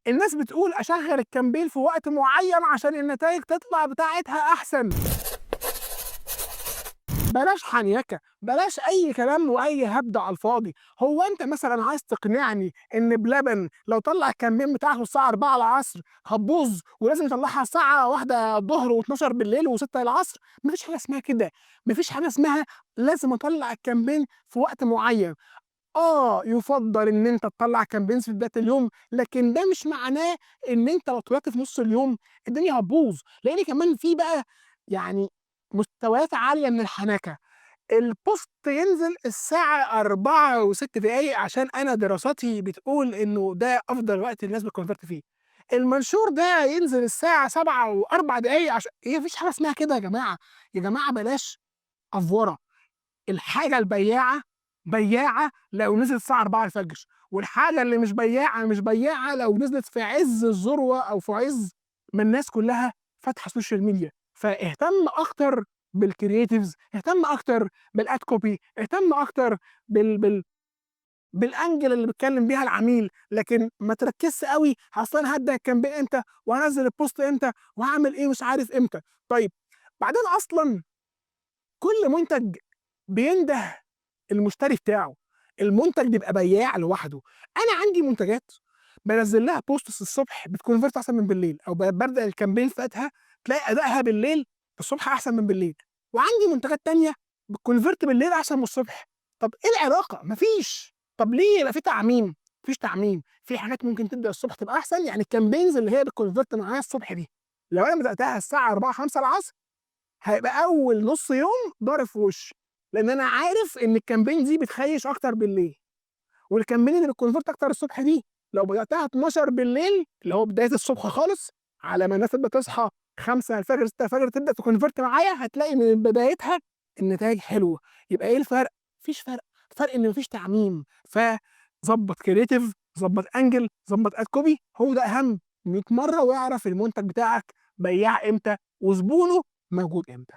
الناس بتقول اشغل الكامبين في وقت معين عشان النتائج تطلع بتاعتها احسن. بلاش حنيكه، بلاش اي كلام واي هبد على الفاضي. هو انت مثلا عايز تقنعني ان بلبن لو طلع الكامبين بتاعته الساعه 4 العصر هتبوظ ولازم يطلعها الساعه 1 الظهر و12 بالليل و6 العصر؟ مفيش حاجه اسمها كده. مفيش حاجه اسمها لازم اطلع الكامبين في وقت معين. يُفضّل إن أنت تطلّع campaigns في بداية اليوم، لكن ده مش معناه إن أنت لو طلعت في نُص اليوم الدنيا هتبوظ، لإن كمان في بقى يعني مستويات عالية من الحنكة. البوست ينزل الساعة 4:06 عشان أنا دراساتي بتقول إنه ده أفضل وقت الناس بتconvert فيه. المنشور ده ينزل الساعة 7:04 هي ما فيش حاجة اسمها كده يا جماعة. يا جماعة بلاش أفورة. الحاجة البياعة بياعة لو نزلت الساعة 4 والحاجة اللي مش بياعة مش بياعة لو نزلت في عز الذروة أو في عز ما الناس كلها فاتحة السوشيال ميديا. فاهتم أكتر بالcreatives، اهتم أكتر بالad copy، اهتم أكتر بال بالأنجل اللي بيتكلم بيها العميل، لكن ما تركزش أوي أصل أنا هابدأ الكامبين إمتى وهانزل البوست إمتى وهاعمل إيه مش عارف إمتى. طيب بعدين أصلًا كل منتج بينده المشتري بتاعه، المنتج بيبقى بياع لوحده. أنا عندي منتجات بانزّل لها posts الصبح بتconvert أحسن من بالليل، أو بابدأ الcampaign بتاعتها تلاقي أدائها بالليل الصبح أحسن من بالليل، وعندي منتجات تانية بتconvert بالليل أحسن من الصبح. طب إيه العلاقة؟ ما فيش. طب ليه يبقى في تعميم؟ ما فيش تعميم، في حاجات ممكن تبدأ الصبح تبقى أحسن، يعني الcampaigns اللي هي بتconvert معايا الصبح دي، لو أنا بدأتها الساعة 16:00، 17:00 هيبقى أول نُص يوم ضارب في وشّي، لإن أنا عارف إن الcampaign دي بتخيّش أكتر بالليل، والcampaign اللي بتconvert أكتر الصبح دي لو بدأتها 12:00 اللي هو بداية الصبح خالص، على ما الناس تبدأ تصحى 5:00 6:00 تبدأ تconvert معايا، هتلاقي من بدايتها النتايج حلوة. يبقى إيه الفرق؟ ما فيش فرق، الفرق إن ما فيش تعميم. فضبّط creative، ضبّط angle، ضبّط ad copy، هو ده أهم 100 مرّة، واعرف المنتج بتاعك بياع إمتى وزبونه موجود إمتى.